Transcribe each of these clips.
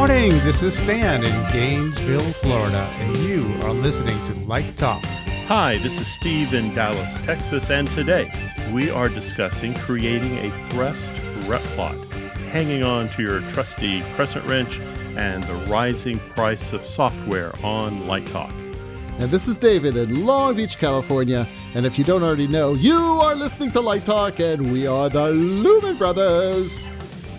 morning. This is Stan in Gainesville, Florida, and you are listening to Light Talk. Hi, this is Steve in Dallas, Texas, and today we are discussing creating a thrust rep plot, hanging on to your trusty crescent wrench, and the rising price of software on Light Talk. And this is David in Long Beach, California. And if you don't already know, you are listening to Light Talk, and we are the Lumen Brothers.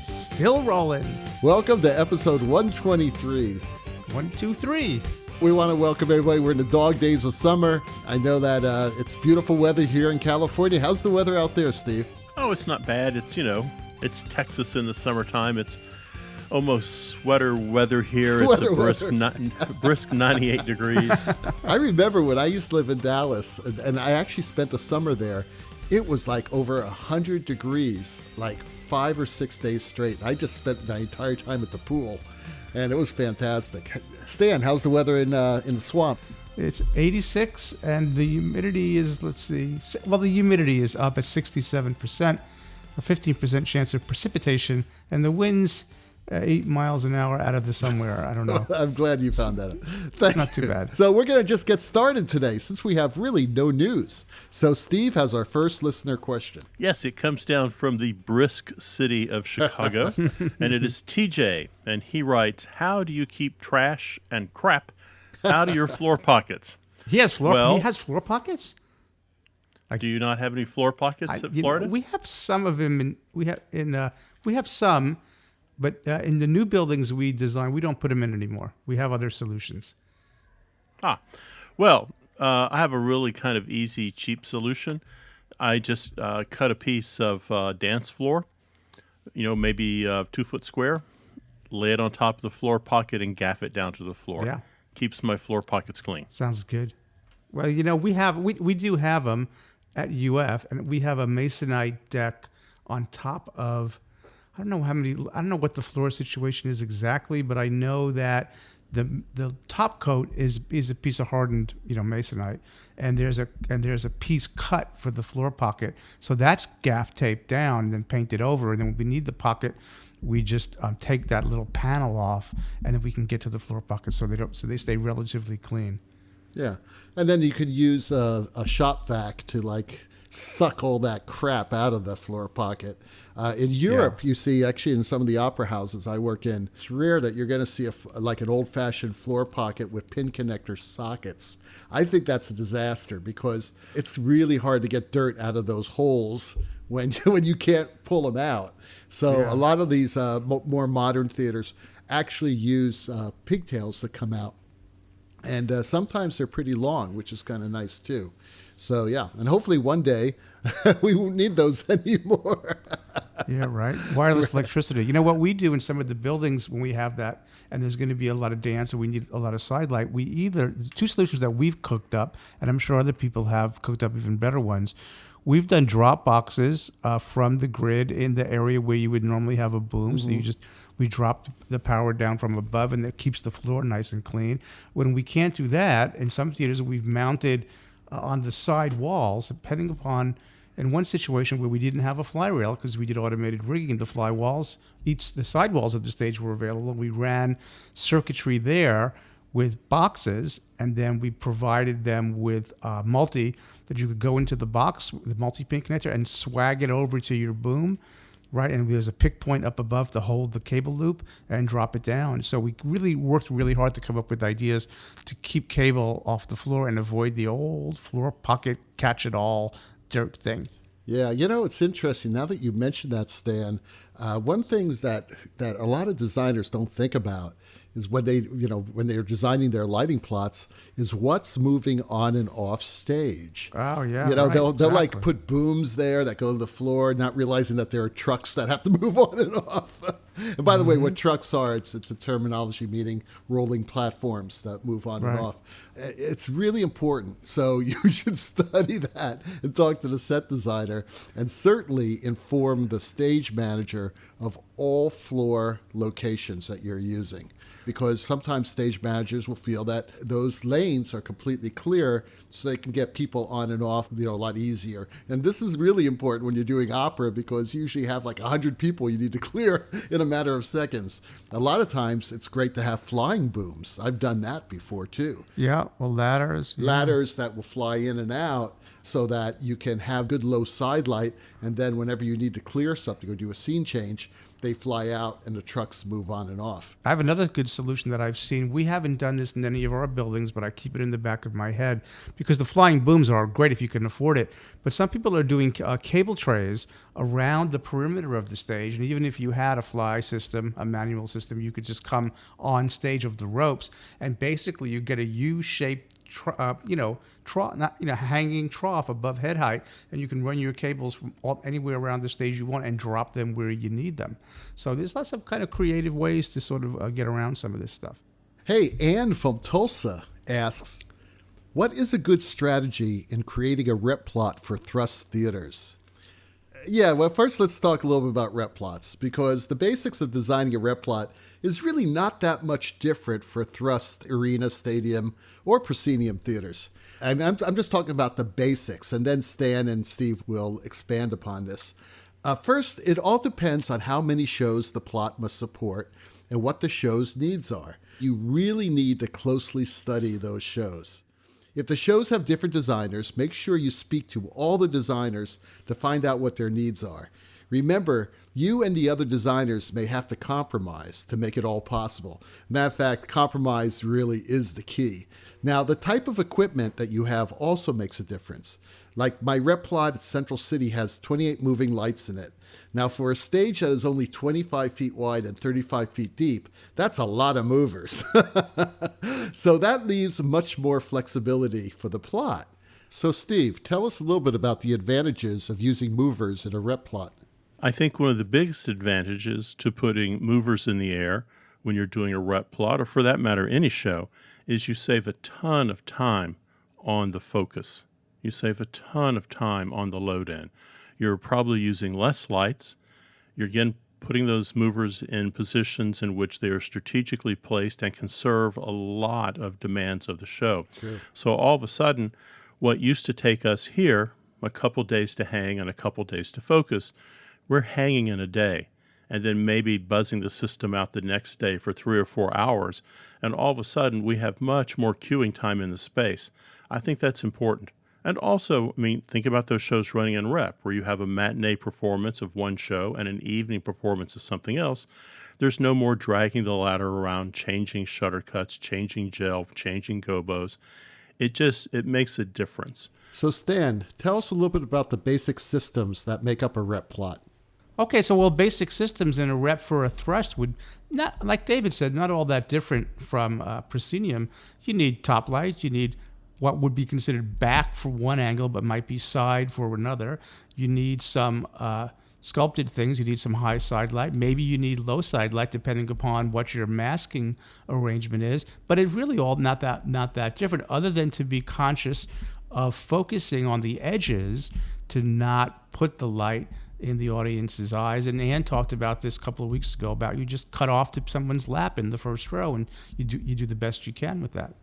Still rolling. Welcome to episode 123. 1, 2, 3. We want to welcome everybody. We're in the dog days of summer. I know that it's beautiful weather here in California. How's the weather out there, Steve? Oh, it's not bad. It's Texas in the summertime. It's almost sweater weather here. It's a brisk 98 degrees. I remember when I used to live in Dallas, and I actually spent the summer there. It was like over 100 degrees, like 5 or 6 days straight. I just spent my entire time at the pool, and it was fantastic. Stan, how's the weather in the swamp? It's 86, and the humidity is, the humidity is up at 67%, a 15% chance of precipitation, and the winds 8 miles an hour out of the somewhere. I don't know. I'm glad you found that out. Not too bad. So we're going to just get started today since we have really no news. So Steve has our first listener question. Yes, it comes down from the brisk city of Chicago, and it is TJ, and he writes, how do you keep trash and crap out of your floor pockets? He has floor pockets? Do you not have any floor pockets at Florida? We have some of them. We have some. But in the new buildings we design, we don't put them in anymore. We have other solutions. Well, I have a really kind of easy, cheap solution. I just cut a piece of dance floor, maybe 2 foot square, lay it on top of the floor pocket and gaff it down to the floor. Yeah. Keeps my floor pockets clean. Sounds good. Well, we do have them at UF, and we have a masonite deck on top of, I don't know what the floor situation is exactly, but I know that the top coat is a piece of hardened, masonite, and there's a piece cut for the floor pocket. So that's gaff taped down and then painted over, and then when we need the pocket, we just take that little panel off, and then we can get to the floor pocket so they stay relatively clean. Yeah, and then you could use a shop vac to suck all that crap out of the floor pocket. In Europe, You see, actually in some of the opera houses I work in, it's rare that you're going to see an old-fashioned floor pocket with pin connector sockets. I think that's a disaster because it's really hard to get dirt out of those holes when you can't pull them out. So a lot of these more modern theaters actually use pigtails that come out. And sometimes they're pretty long, which is kind of nice too. So, and hopefully one day we won't need those anymore. Yeah, right. Wireless electricity. You know what we do in some of the buildings when we have that, and there's going to be a lot of dance, or we need a lot of side light, the two solutions that we've cooked up, and I'm sure other people have cooked up even better ones. We've done drop boxes from the grid in the area where you would normally have a boom. Mm-hmm. So we drop the power down from above, and it keeps the floor nice and clean. When we can't do that, in some theaters we've mounted on the side walls, depending upon, in one situation where we didn't have a fly rail because we did automated rigging, the fly walls, the side walls of the stage were available. We ran circuitry there with boxes, and then we provided them with multi that you could go into the box, the multi-pin connector, and swag it over to your boom, right? And there's a pick point up above to hold the cable loop and drop it down. So we really worked really hard to come up with ideas to keep cable off the floor and avoid the old floor pocket catch-it-all dirt thing. Yeah, it's interesting. Now that you mentioned that, Stan, one thing that a lot of designers don't think about is when they're designing their lighting plots is what's moving on and off stage. Oh yeah. They'll put booms there that go to the floor, not realizing that there are trucks that have to move on and off. And by the way, what trucks are, it's a terminology meaning rolling platforms that move on and off. It's really important. So you should study that and talk to the set designer, and certainly inform the stage manager of all floor locations that you're using. Because sometimes stage managers will feel that those lanes are completely clear so they can get people on and off, a lot easier. And this is really important when you're doing opera because you usually have 100 people you need to clear in a matter of seconds. A lot of times it's great to have flying booms. I've done that before too. Yeah, well, ladders. Yeah. Ladders that will fly in and out so that you can have good low side light. And then whenever you need to clear something or do a scene change, they fly out and the trucks move on and off. I have another good solution that I've seen. We haven't done this in any of our buildings, but I keep it in the back of my head because the flying booms are great if you can afford it. But some people are doing cable trays around the perimeter of the stage. And even if you had a fly system, a manual system, you could just come on stage of the ropes. And basically you get a U-shaped hanging trough above head height, and you can run your cables from anywhere around the stage you want and drop them where you need them. So there's lots of kind of creative ways to sort of get around some of this stuff. Hey, Ann from Tulsa asks, what is a good strategy in creating a rep plot for thrust theaters? Yeah, well, first let's talk a little bit about rep plots, because the basics of designing a rep plot is really not that much different for thrust, arena, stadium, or proscenium theaters. I'm just talking about the basics, and then Stan and Steve will expand upon this. First, it all depends on how many shows the plot must support and what the show's needs are. You really need to closely study those shows. If the shows have different designers, make sure you speak to all the designers to find out what their needs are. Remember, you and the other designers may have to compromise to make it all possible. Matter of fact, compromise really is the key. Now, the type of equipment that you have also makes a difference. Like my rep plot at Central City has 28 moving lights in it. Now, for a stage that is only 25 feet wide and 35 feet deep, that's a lot of movers. So that leaves much more flexibility for the plot. So Steve, tell us a little bit about the advantages of using movers in a rep plot. I think one of the biggest advantages to putting movers in the air when you're doing a rep plot, or for that matter, any show, is you save a ton of time on the focus. You save a ton of time on the load in. You're probably using less lights. You're again putting those movers in positions in which they are strategically placed and can serve a lot of demands of the show. Sure. So all of a sudden, what used to take us here a couple days to hang and a couple days to focus, we're hanging in a day and then maybe buzzing the system out the next day for 3 or 4 hours. And all of a sudden, we have much more queuing time in the space. I think that's important. And also, think about those shows running in rep, where you have a matinee performance of one show and an evening performance of something else. There's no more dragging the ladder around, changing shutter cuts, changing gel, changing gobos. It makes a difference. So Stan, tell us a little bit about the basic systems that make up a rep plot. Okay, so basic systems in a rep for a thrust would, not like David said, not all that different from proscenium. You need top lights, you need what would be considered back for one angle but might be side for another. You need some sculpted things. You need some high side light. Maybe you need low side light depending upon what your masking arrangement is. But it's really all not that different, other than to be conscious of focusing on the edges to not put the light in the audience's eyes. And Ann talked about this a couple of weeks ago about you just cut off to someone's lap in the first row, and you do the best you can with that.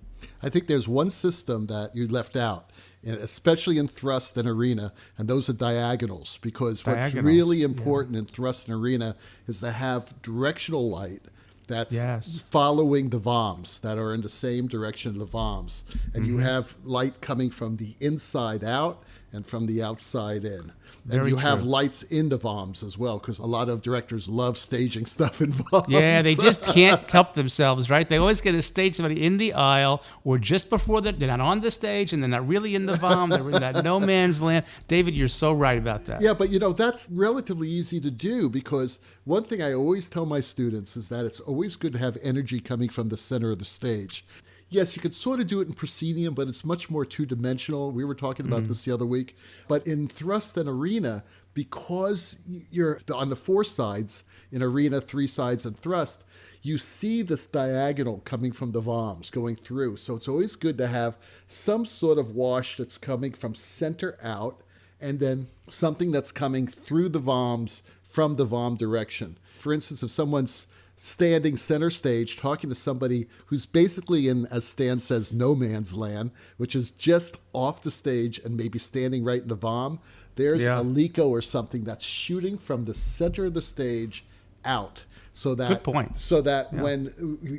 I think there's one system that you left out, and especially in thrust and arena, and those are diagonals, because what's really important in thrust and arena is to have directional light that's following the VOMs, that are in the same direction of the VOMs. And you have light coming from the inside out and from the outside in. And you have lights in the VOMs as well, because a lot of directors love staging stuff in VOMs. Yeah, they just can't help themselves, right? They always get to stage somebody in the aisle or just before they're not on the stage, and they're not really in the VOM. They're in that no man's land. David, you're so right about that. Yeah, but that's relatively easy to do, because one thing I always tell my students is that it's always good to have energy coming from the center of the stage. Yes, you could sort of do it in proscenium, but it's much more two-dimensional. We were talking about this the other week. But in thrust and arena, because you're on the 4 sides, in arena, 3 sides, and thrust, you see this diagonal coming from the VOMs going through. So it's always good to have some sort of wash that's coming from center out, and then something that's coming through the VOMs from the VOM direction. For instance, if someone's standing center stage talking to somebody who's basically in, as Stan says, no man's land, which is just off the stage and maybe standing right in the VOM, there's a Lico or something that's shooting from the center of the stage out. So that, Good point. So that when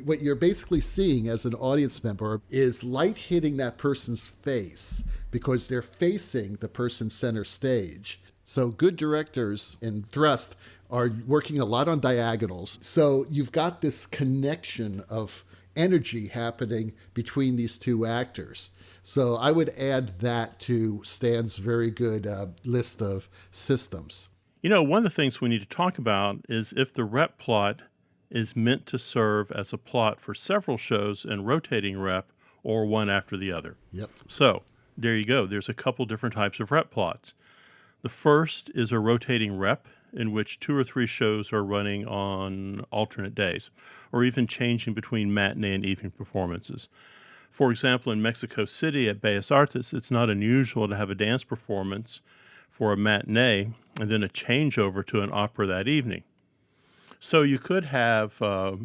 what you're basically seeing as an audience member is light hitting that person's face because they're facing the person center stage. So good directors in thrust are working a lot on diagonals. So you've got this connection of energy happening between these two actors. So I would add that to Stan's very good list of systems. You know, one of the things we need to talk about is if the rep plot is meant to serve as a plot for several shows in rotating rep or one after the other. Yep. So there you go. There's a couple different types of rep plots. The first is a rotating rep in which 2 or 3 shows are running on alternate days or even changing between matinee and evening performances. For example, in Mexico City at Bellas Artes, it's not unusual to have a dance performance for a matinee and then a changeover to an opera that evening. So you could have, a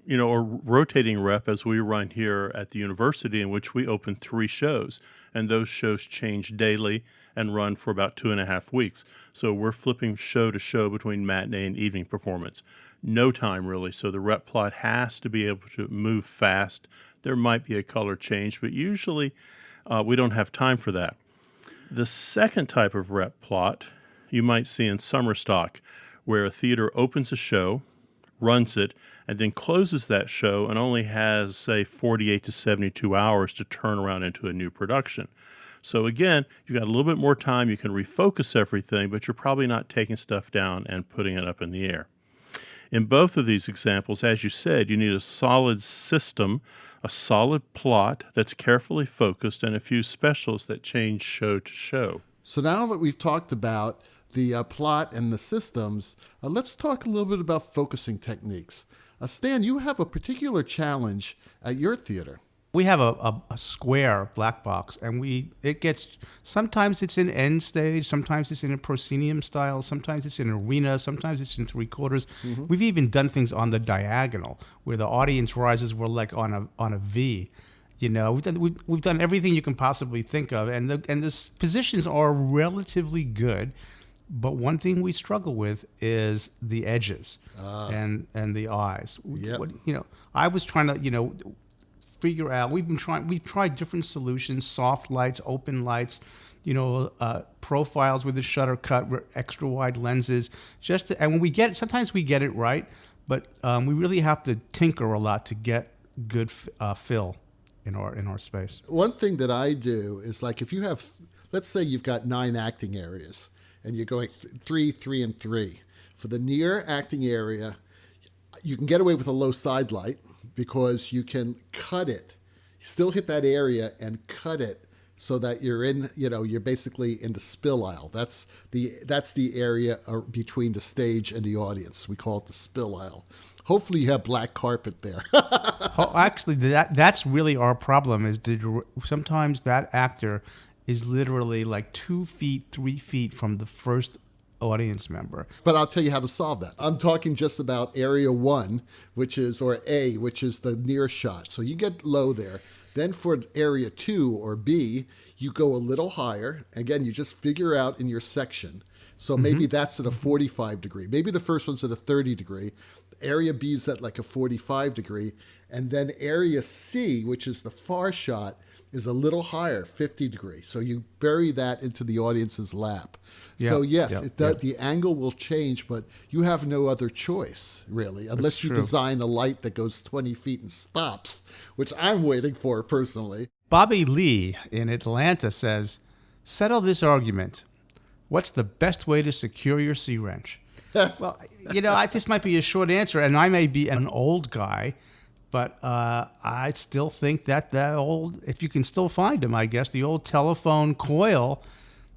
rotating rep as we run here at the university in which we open 3 shows, and those shows change daily and run for about 2.5 weeks. So we're flipping show to show between matinee and evening performance. No time really, so the rep plot has to be able to move fast. There might be a color change, but usually we don't have time for that. The second type of rep plot you might see in summer stock, where a theater opens a show, runs it, and then closes that show and only has, say, 48 to 72 hours to turn around into a new production. So again, you've got a little bit more time, you can refocus everything, but you're probably not taking stuff down and putting it up in the air. In both of these examples, as you said, you need a solid system, a solid plot that's carefully focused, and a few specials that change show to show. So now that we've talked about the plot and the systems, let's talk a little bit about focusing techniques. Stan, you have a particular challenge at your theater. We have a square black box, and sometimes it's in end stage, sometimes it's in a proscenium style, sometimes it's in arena, sometimes it's in 3/4. Mm-hmm. We've even done things on the diagonal where the audience rises were like on a V. You know, we've done everything you can possibly think of, and the positions are relatively good. But one thing we struggle with is the edges and the eyes. Yep. I was trying to figure out. We've tried different solutions: soft lights, open lights, profiles with the shutter cut, extra wide lenses. And when sometimes we get it right, but we really have to tinker a lot to get good fill in our space. One thing that I do is, like, if you have, let's say you've got 9 acting areas and you're going 3, 3, and 3. For the near acting area, you can get away with a low side light because you can cut it. You still hit that area and cut it so that you're basically in the spill aisle. That's the area between the stage and the audience. We call it the spill aisle. Hopefully you have black carpet there. Actually, that's really our problem. Is sometimes that actor is literally like 2 feet, 3 feet from the first audience member. But I'll tell you how to solve that. I'm talking just about area 1, or A, which is the near shot. So you get low there. Then for area 2 or B, you go a little higher. Again, you just figure out in your section. So maybe that's at a 45 degree. Maybe the first one's at a 30 degree. Area B is at like a 45 degree. And then area C, which is the far shot, is a little higher, 50 degree. So you bury that into the audience's lap. Yeah, So yes, yeah, it does, the angle will change, but you have no other choice, really, unless you design a light that goes 20 feet and stops, which I'm waiting for personally. Bobby Lee in Atlanta says, settle this argument. What's the best way to secure your C-wrench? Well, this might be a short answer, and I may be an old guy, but I still think that old, if you can still find them, I guess, the old telephone coil,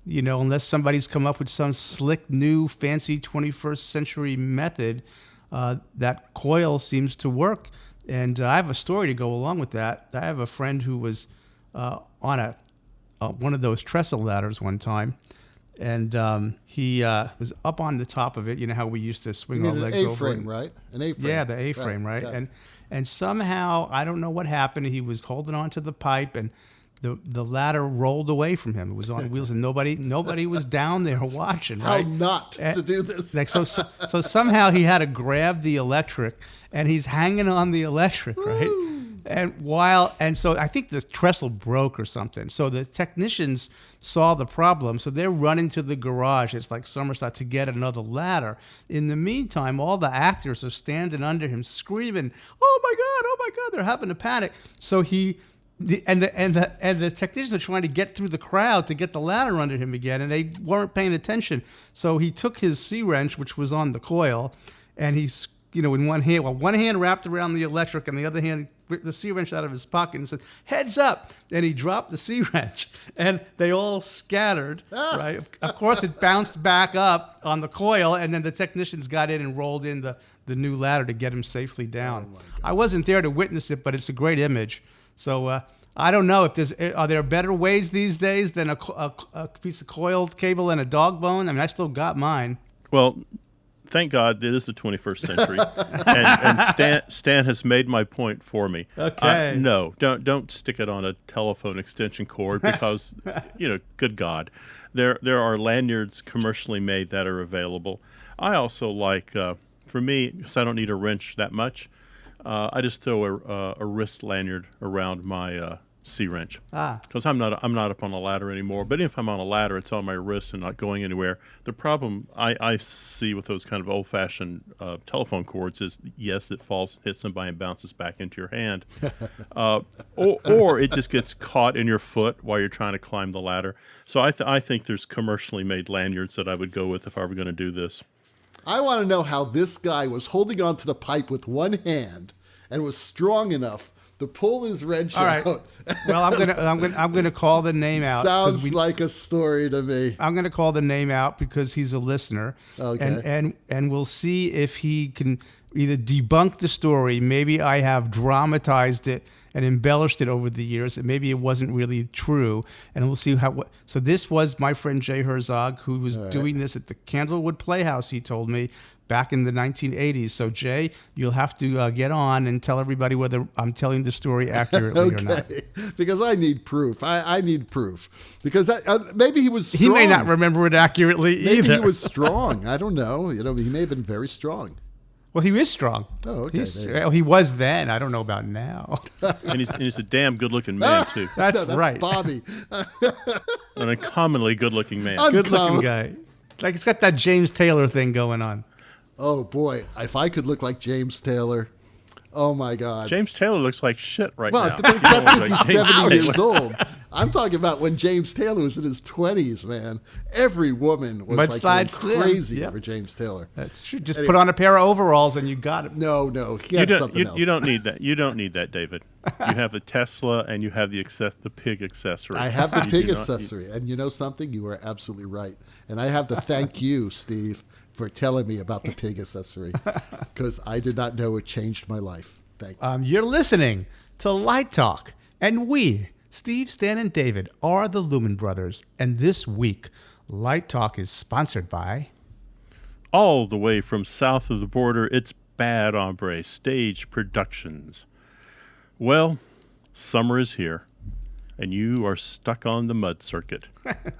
unless somebody's come up with some slick, new, fancy 21st century method, that coil seems to work. And I have a story to go along with that. I have a friend who was on one of those trestle ladders one time, and he was up on the top of it. You know how we used to swing our legs over. An A-frame, right? An A-frame. Yeah, the A-frame, right? And somehow, I don't know what happened. He was holding on to the pipe, and the ladder rolled away from him. It was on wheels, and nobody was down there watching. How Right? not to do this? Like so somehow he had to grab the electric, and he's hanging on the electric, right? And so I think the trestle broke or something. So the technicians saw the problem, so they're running to the garage. It's like Somerset to get another ladder. In the meantime, all the actors are standing under him, screaming, "Oh my God! Oh my God!" They're having a panic. So the technicians are trying to get through the crowd to get the ladder under him again, and they weren't paying attention. So he took his C-wrench, which was on the coil, and he's, in one hand wrapped around the electric, and the other hand the C-wrench out of his pocket, and said, "Heads up!" And he dropped the C-wrench, and they all scattered. Right? Of course, it bounced back up on the coil, and then the technicians got in and rolled in the new ladder to get him safely down. I wasn't there to witness it, but it's a great image. So I don't know if are there better ways these days than a piece of coiled cable and a dog bone? I mean, I still got mine. Well, thank God it is the 21st century, and Stan has made my point for me. Okay. No, don't stick it on a telephone extension cord because, good God, there are lanyards commercially made that are available. I also like, for me, because I don't need a wrench that much, I just throw a wrist lanyard around my C-wrench because I'm not up on a ladder anymore. But if I'm on a ladder, it's on my wrist and not going anywhere. The problem I see with those kind of old-fashioned telephone cords is, yes, it falls, hits somebody, and bounces back into your hand, or it just gets caught in your foot while you're trying to climb the ladder. So I think there's commercially made lanyards that I would go with if I were going to do this. I want to know how this guy was holding onto the pipe with one hand and was strong enough to pull his wrench out. All right. Well, I'm gonna call the name out. Sounds like a story to me. I'm gonna call the name out because he's a listener. Okay. And we'll see if he can either debunk the story. Maybe I have dramatized it and embellished it over the years, and maybe it wasn't really true. And we'll see So this was my friend Jay Herzog, who was doing this at the Candlewood Playhouse, he told me, back in the 1980s. So Jay, you'll have to get on and tell everybody whether I'm telling the story accurately or not. Because I need proof. I need proof. Because maybe he was strong. He may not remember it accurately either. Maybe he was strong. I don't know. He may have been very strong. Well, he is strong. Oh, okay. He was then. I don't know about now. And he's a damn good-looking man, too. That's right. Bobby. An uncommonly good-looking man. Good-looking guy. Like, it's got that James Taylor thing going on. Oh, boy. If I could look like James Taylor. Oh, my God. James Taylor looks like shit right now. Well, that's because he's 70 years old. I'm talking about when James Taylor was in his 20s, man. Every woman was crazy over James Taylor. That's true. Just put on a pair of overalls and you got it. No. He had something else. You don't need that. You don't need that, David. You have a Tesla and you have the pig accessory. I have the pig accessory. And you know something? You are absolutely right. And I have to thank you, Steve, for telling me about the pig accessory, because I did not know it changed my life. Thank you. You're listening to Light Talk, and we, Steve, Stan, and David, are the Lumen Brothers. And this week, Light Talk is sponsored by... All the way from south of the border, it's Bad Hombre Stage Productions. Well, summer is here, and you are stuck on the mud circuit,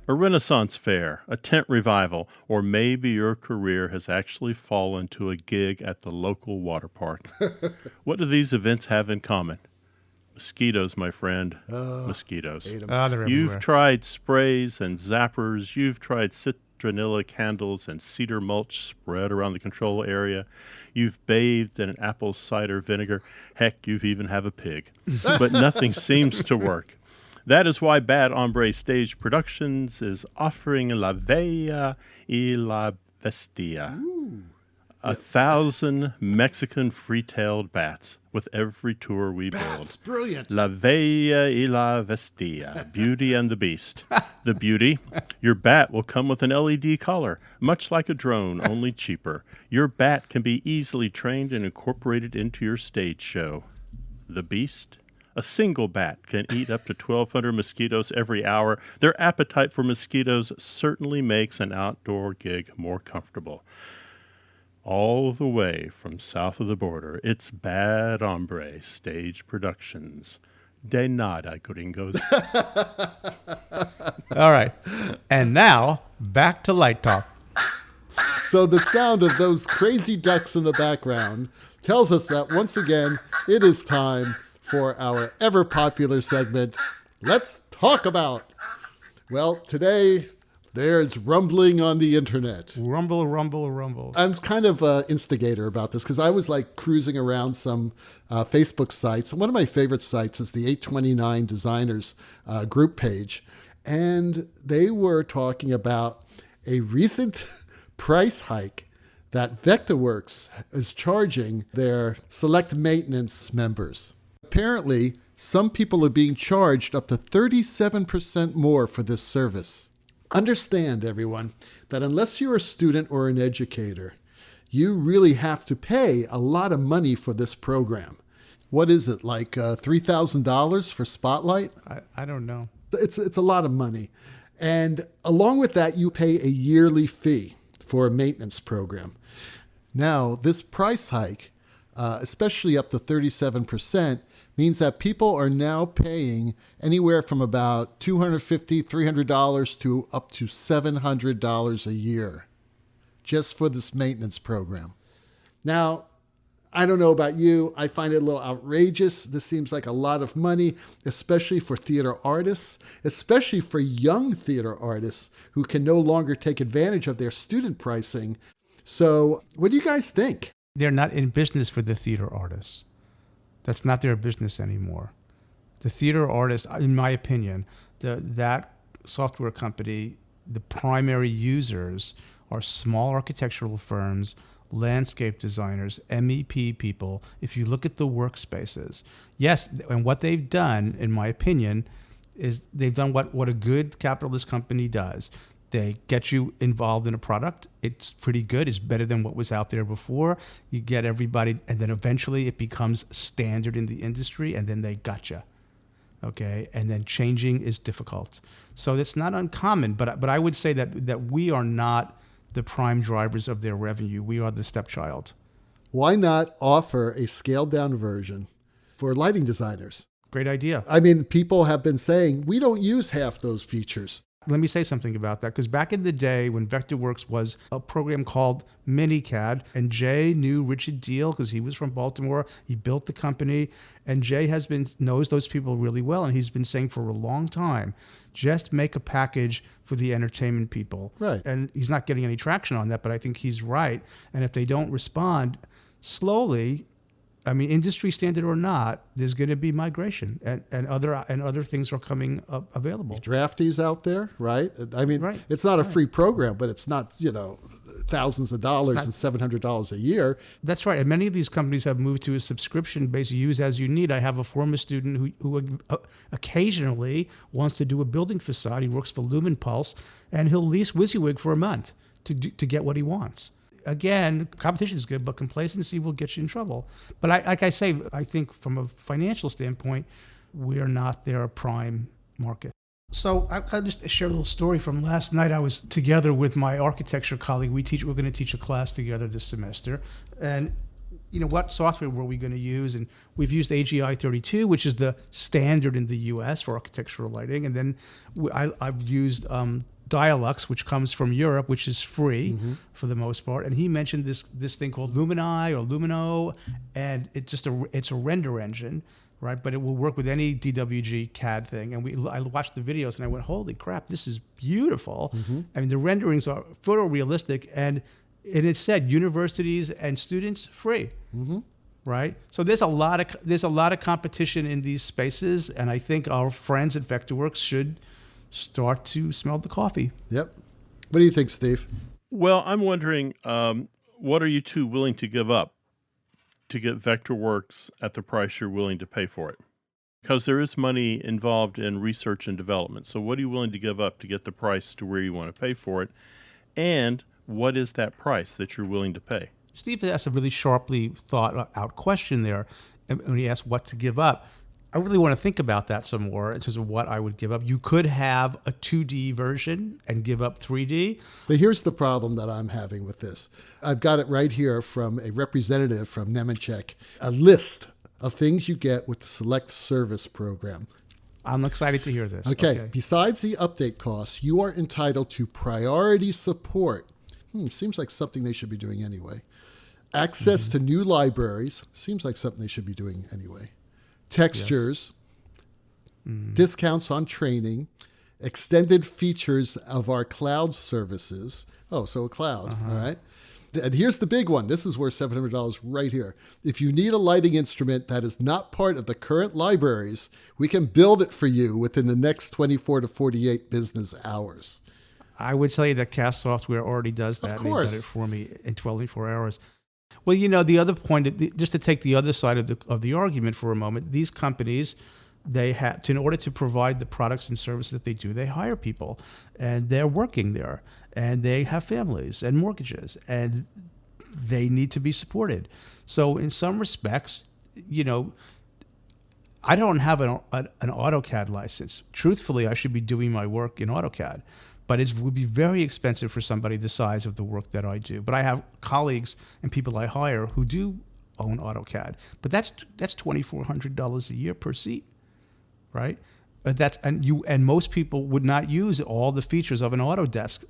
a Renaissance fair, a tent revival, or maybe your career has actually fallen to a gig at the local water park. What do these events have in common? Mosquitos, my friend. Mosquitos. You've tried sprays and zappers. You've tried citronella candles and cedar mulch spread around the control area. You've bathed in an apple cider vinegar. Heck, you've even have a pig. But nothing seems to work. That is why Bad Hombre Stage Productions is offering La Vella y la Bestia. Ooh. 1,000 Mexican free-tailed bats with every tour we build. That's brilliant. La Vella y la Bestia, Beauty and the Beast. The beauty, your bat will come with an LED collar, much like a drone, only cheaper. Your bat can be easily trained and incorporated into your stage show. The Beast, a single bat can eat up to 1,200 mosquitoes every hour. Their appetite for mosquitoes certainly makes an outdoor gig more comfortable. All the way from south of the border, it's Bad Hombre Stage Productions. De nada, gringos. All right. And now, back to Light Talk. So the sound of those crazy ducks in the background tells us that once again, it is time for our ever popular segment, Let's Talk About. Well, today there's rumbling on the internet. Rumble, rumble, rumble. I'm kind of an instigator about this because I was like cruising around some Facebook sites. One of my favorite sites is the 829 Designers group page. And they were talking about a recent price hike that Vectorworks is charging their select maintenance members. Apparently, some people are being charged up to 37% more for this service. Understand, everyone, that unless you're a student or an educator, you really have to pay a lot of money for this program. What is it, like $3,000 for Spotlight? I don't know. It's a lot of money. And along with that, you pay a yearly fee for a maintenance program. Now, this price hike, especially up to 37%, means that people are now paying anywhere from about $250, $300 to up to $700 a year just for this maintenance program. Now, I don't know about you. I find it a little outrageous. This seems like a lot of money, especially for theater artists, especially for young theater artists who can no longer take advantage of their student pricing. So what do you guys think? They're not in business for the theater artists. That's not their business anymore. The theater artists, in my opinion, that software company, the primary users are small architectural firms, landscape designers, MEP people. If you look at the workspaces, yes, and what they've done, in my opinion, is they've done what a good capitalist company does. They get you involved in a product. It's pretty good. It's better than what was out there before. You get everybody, and then eventually it becomes standard in the industry, and then they got you. Okay, and then changing is difficult. So it's not uncommon, but I would say that we are not the prime drivers of their revenue. We are the stepchild. Why not offer a scaled down version for lighting designers? Great idea. I mean, people have been saying, we don't use half those features. Let me say something about that, because back in the day when Vectorworks was a program called MiniCAD, and Jay knew Richard Deal because he was from Baltimore. He built the company, and Jay knows those people really well, and he's been saying for a long time, just make a package for the entertainment people. Right. And he's not getting any traction on that, but I think he's right. And if they don't respond slowly, I mean, industry standard or not, there's going to be migration, and other things are coming available. Drafties out there, right? I mean, Right. It's not a free program, but it's not, thousands of dollars and $700 a year. That's right. And many of these companies have moved to a subscription-based use as you need. I have a former student who occasionally wants to do a building facade. He works for Lumen Pulse, and he'll lease WYSIWYG for a month to get what he wants. Again, competition is good, but complacency will get you in trouble. But like I say, I think from a financial standpoint, we are not their prime market. So I'll just share a little story from last night. I was together with my architecture colleague. We're going to teach a class together this semester. And what software were we going to use? And we've used AGI 32, which is the standard in the US for architectural lighting. And then I've used Dialux, which comes from Europe, which is free for the most part. And he mentioned this thing called Lumini or Lumino, and it's a render engine, right? But it will work with any DWG CAD thing. And I watched the videos and I went, holy crap, this is beautiful. I mean, the renderings are photorealistic, and it said universities and students free. Right? So there's a lot of competition in these spaces, and I think our friends at Vectorworks should start to smell the coffee. Yep. What do you think, Steve? Well, I'm wondering, what are you two willing to give up to get Vectorworks at the price you're willing to pay for it? Because there is money involved in research and development. So what are you willing to give up to get the price to where you want to pay for it? And what is that price that you're willing to pay? Steve asked a really sharply thought out question there when he asked what to give up. I really want to think about that some more in terms of what I would give up. You could have a 2D version and give up 3D. But here's the problem that I'm having with this. I've got it right here from a representative from Nemetschek, a list of things you get with the Select Service program. I'm excited to hear this. Okay. Besides the update costs, you are entitled to priority support. Seems like something they should be doing anyway. Access to new libraries. Seems like something they should be doing anyway. Textures. Discounts on training. Extended features of our cloud services. Oh, so a cloud. All right. And here's the big one. This is worth $700 right here. If you need a lighting instrument that is not part of the current libraries, we can build it for you within the next 24 to 48 business hours. I would tell you that CAST software already does that. Of course. They've done it for me in 24 hours. Well, the other point, just to take the other side of the argument for a moment, these companies, they have in order to provide the products and services that they do, they hire people, and they're working there, and they have families and mortgages, and they need to be supported. So in some respects, I don't have an AutoCAD license. Truthfully, I should be doing my work in AutoCAD, but it would be very expensive for somebody the size of the work that I do. But I have colleagues and people I hire who do own AutoCAD, but that's $2,400 a year per seat. Right, and most people would not use all the features of an Autodesk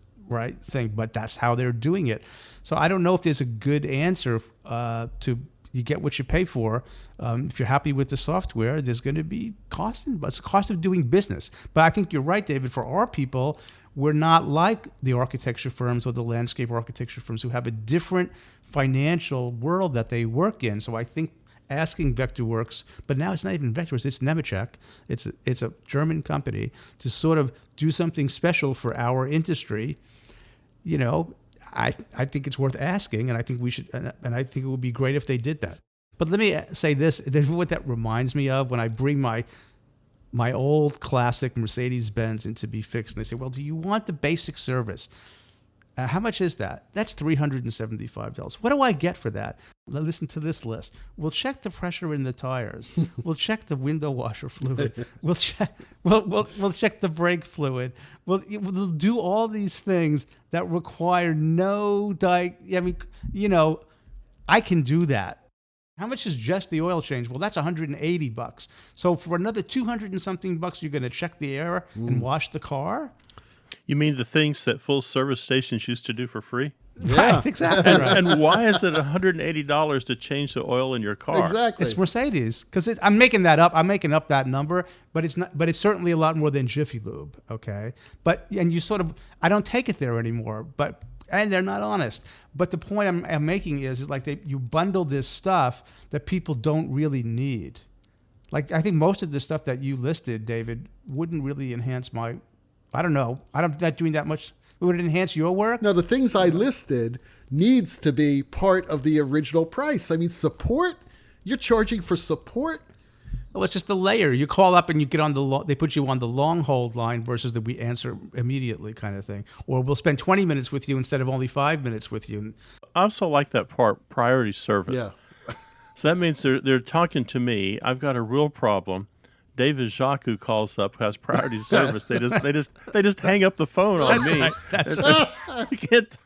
thing, but that's how they're doing it. So I don't know if there's a good answer to you get what you pay for. If you're happy with the software, there's going to be cost, but it's the cost of doing business. But I think you're right, David. For our people, we're not like the architecture firms or the landscape architecture firms who have a different financial world that they work in. So I think asking Vectorworks, but now it's not even Vectorworks, it's Nemetschek. It's a German company to sort of do something special for our industry. I think it's worth asking, and I think we should, and I think it would be great if they did that. But let me say this: what that reminds me of when I bring my old classic Mercedes-Benz in to be fixed, and they say, "Well, do you want the basic service? How much is that?" That's $375. What do I get for that? Listen to this list. We'll check the pressure in the tires. We'll check the window washer fluid. We'll check the brake fluid. We'll do all these things that require no I can do that. How much is just the oil change? Well, that's $180. So for another 200 and something bucks, you're going to check the air and wash the car? You mean the things that full service stations used to do for free? Yeah. Right, exactly right. And why is it $180 to change the oil in your car? Exactly. It's Mercedes, because I'm making that up. I'm making up that number, but it's not. But it's certainly a lot more than Jiffy Lube. Okay, and you sort of, I don't take it there anymore. And they're not honest. But the point I'm making is like you bundle this stuff that people don't really need. Like I think most of the stuff that you listed, David, wouldn't really enhance my. I don't know. I'm not doing that much. Would it enhance your work? No, the things I listed needs to be part of the original price. I mean, support? You're charging for support? Well, it's just a layer. You call up and you get on they put you on the long hold line versus the we answer immediately kind of thing. Or we'll spend 20 minutes with you instead of only 5 minutes with you. I also like that part, priority service. Yeah. So that means they're talking to me. I've got a real problem. David Jacques, who calls up, has priority service. They just hang up the phone on me. Right. That's right.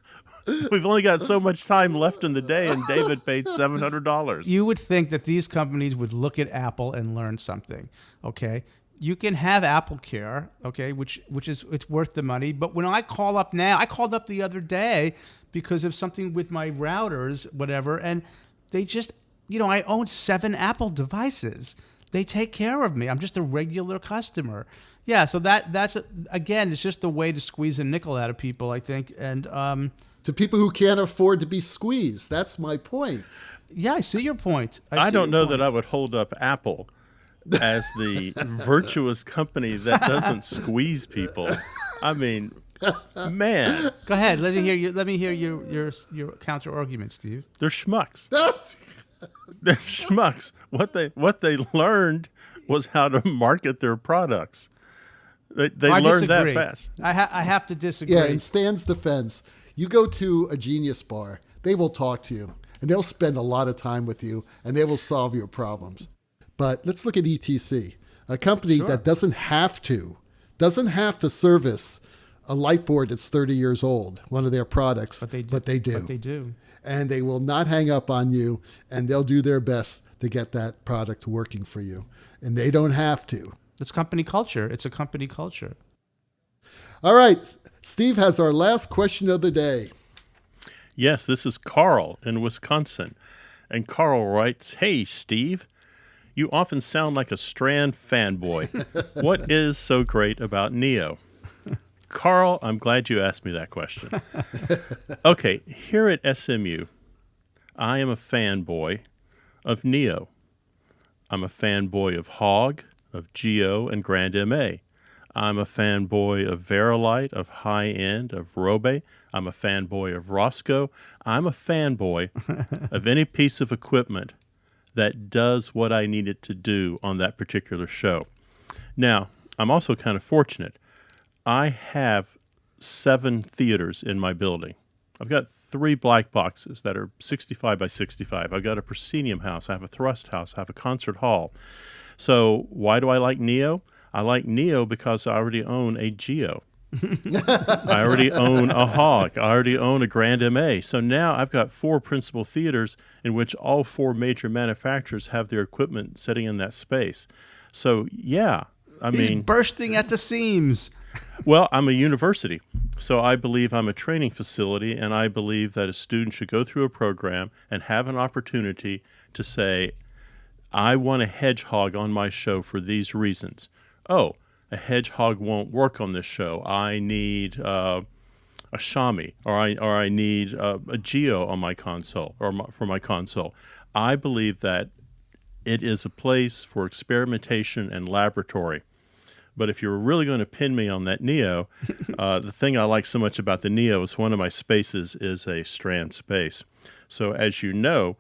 We've only got so much time left in the day, and David paid $700. You would think that these companies would look at Apple and learn something. Okay, you can have Apple Care. Okay, which is it's worth the money. But when I call up now, I called up the other day because of something with my routers, whatever, and they just I own 7 Apple devices. They take care of me. I'm just a regular customer. Yeah, so that's again, it's just a way to squeeze a nickel out of people, I think. And to people who can't afford to be squeezed. That's my point. Yeah, I see your point. I don't know that I would hold up Apple as the virtuous company that doesn't squeeze people. I mean, man. Go ahead. Let me hear your counter argument, Steve. They're schmucks. They're schmucks. What they learned was how to market their products. They learned that fast. I have to disagree. Yeah, in Stan's defense, you go to a Genius bar, they will talk to you, and they'll spend a lot of time with you, and they will solve your problems. But let's look at ETC, a company that doesn't have to service a light board that's 30 years old, one of their products, but they do. But they do. And they will not hang up on you, and they'll do their best to get that product working for you. And they don't have to. It's company culture. It's a company culture. All right. Steve has our last question of the day. Yes, this is Carl in Wisconsin. And Carl writes, "Hey, Steve, you often sound like a Strand fanboy. What is so great about Neo?" Carl, I'm glad you asked me that question. Okay, here at SMU, I am a fanboy of Neo. I'm a fanboy of Hog, of Geo, and Grand MA. I'm a fanboy of Verilight, of High End, of Robe. I'm a fanboy of Roscoe. I'm a fanboy of any piece of equipment that does what I need it to do on that particular show. Now, I'm also kind of fortunate. I have 7 theaters in my building. I've got 3 black boxes that are 65 by 65. I've got a proscenium house. I have a thrust house. I have a concert hall. So why do I like Neo? I like Neo because I already own a Geo. I already own a Hog. I already own a Grand MA. So now I've got 4 principal theaters in which all 4 major manufacturers have their equipment sitting in that space. So, yeah, He's bursting at the seams. Well, I'm a university, so I believe I'm a training facility, and I believe that a student should go through a program and have an opportunity to say, I want a hedgehog on my show for these reasons. Oh, a hedgehog won't work on this show. I need a Xiaomi, or I need a Geo on my console, for my console. I believe that it is a place for experimentation and laboratory. But if you're really going to pin me on that Neo, the thing I like so much about the Neo is one of my spaces is a Strand space. So as you know,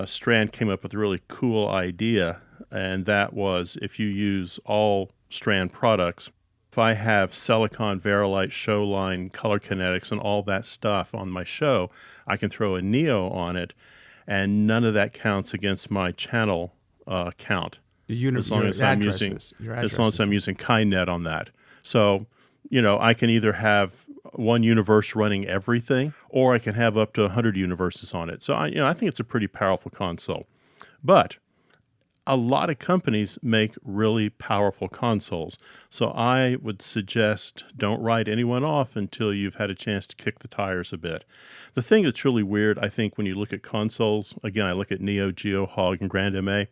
Strand came up with a really cool idea, and that was if you use all Strand products, if I have Silicon, Verilight, Showline, Color Kinetics, and all that stuff on my show, I can throw a Neo on it, and none of that counts against my channel count. As long as I'm using KiNet on that. So, I can either have one universe running everything, or I can have up to 100 universes on it. So, I think it's a pretty powerful console. But a lot of companies make really powerful consoles. So I would suggest don't write anyone off until you've had a chance to kick the tires a bit. The thing that's really weird, I think, when you look at consoles, again, I look at Neo, Geo, Hog, and Grand MA.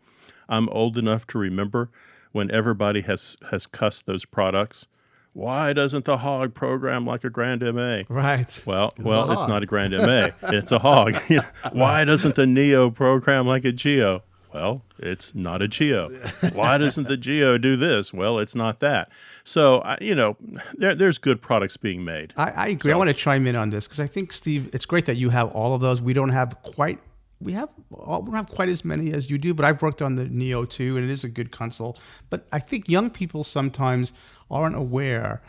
I'm old enough to remember when everybody has cussed those products. Why doesn't the Hog program like a Grand MA? Right. Well, it's not a Grand MA. It's a Hog. Why doesn't the Neo program like a Geo? Well, it's not a Geo. Why doesn't the Geo do this? Well, it's not that. So, there's good products being made. I agree. I want to chime in on this because I think, Steve, it's great that you have all of those. We don't have quite as many as you do, but I've worked on the Neo too, and it is a good console. But I think young people sometimes aren't aware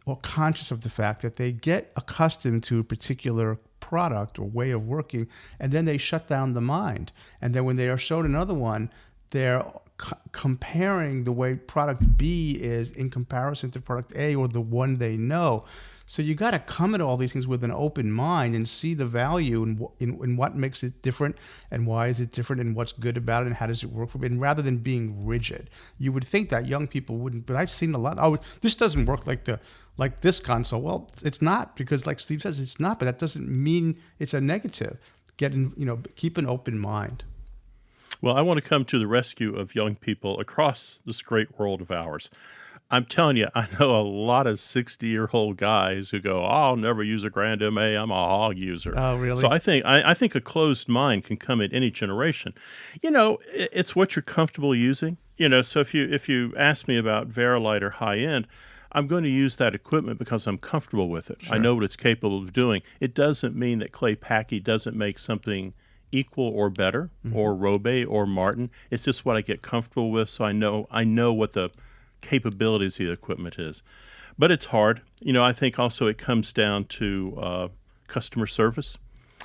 or conscious of the fact that they get accustomed to a particular product or way of working, and then they shut down the mind. And then when they are shown another one, they're comparing the way product B is in comparison to product A or the one they know. So you got to come at all these things with an open mind and see the value in what makes it different and why is it different and what's good about it and how does it work for me. And rather than being rigid, you would think that young people wouldn't, but I've seen a lot. Oh, this doesn't work like this console. Well, it's not, because like Steve says, it's not, but that doesn't mean it's a negative. Keep an open mind. Well, I want to come to the rescue of young people across this great world of ours. I'm telling you, I know a lot of 60-year-old guys who go, I'll never use a Grand MA. I'm a Hog user. Oh, really? So I think a closed mind can come at any generation. It's what you're comfortable using. So if you ask me about Verilight or High End, I'm going to use that equipment because I'm comfortable with it. Sure. I know what it's capable of doing. It doesn't mean that Clay Packey doesn't make something equal or better, or Robe or Martin. It's just what I get comfortable with, so I know what the capabilities of the equipment is. But it's hard. I think also it comes down to customer service,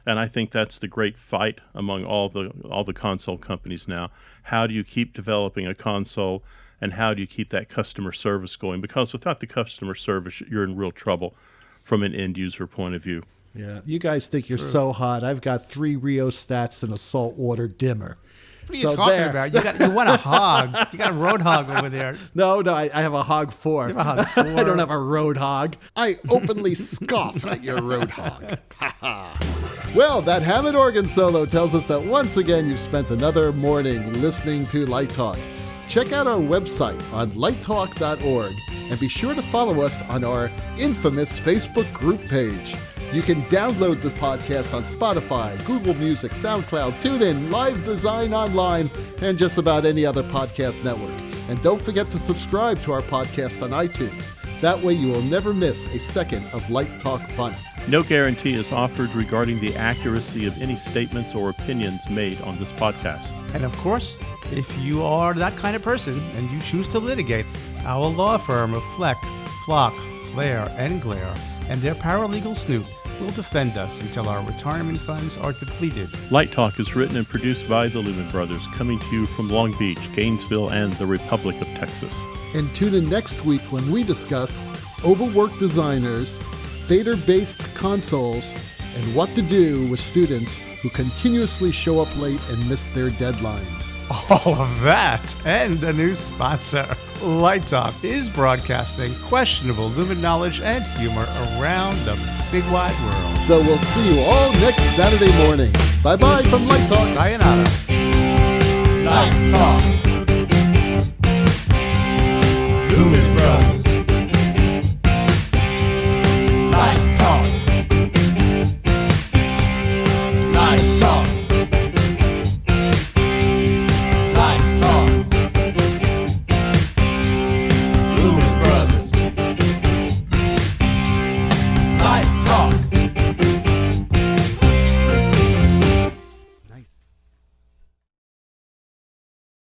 and I think that's the great fight among all the console companies now. How do you keep developing a console, and how do you keep that customer service going? Because without the customer service, you're in real trouble. from an end user point of view. Yeah, you guys think you're so hot. I've got 3 rheostats and a saltwater dimmer. What are you talking about? You want a hog. You got a road hog over there. No, I have a hog 4. You have a hog 4. I don't have a road hog. I openly scoff at your road hog. Well, that Hammond organ solo tells us that once again you've spent another morning listening to Light Talk. Check out our website on lighttalk.org and be sure to follow us on our infamous Facebook group page. You can download the podcast on Spotify, Google Music, SoundCloud, TuneIn, Live Design Online, and just about any other podcast network. And don't forget to subscribe to our podcast on iTunes. That way you will never miss a second of Light Talk fun. No guarantee is offered regarding the accuracy of any statements or opinions made on this podcast. And of course, if you are that kind of person and you choose to litigate, our law firm of Fleck, Flock, Flair, and Glare and their paralegal Snoop will defend us until our retirement funds are depleted. Light Talk is written and produced by the Lumen Brothers, coming to you from Long Beach, Gainesville, and the Republic of Texas. And tune in next week when we discuss overworked designers, fader-based consoles, and what to do with students who continuously show up late and miss their deadlines. All of that and a new sponsor. Light Talk is broadcasting questionable Lumen knowledge and humor around the big wide world. So we'll see you all next Saturday morning. Bye-bye from Light Talk. Sayonara. Light Talk.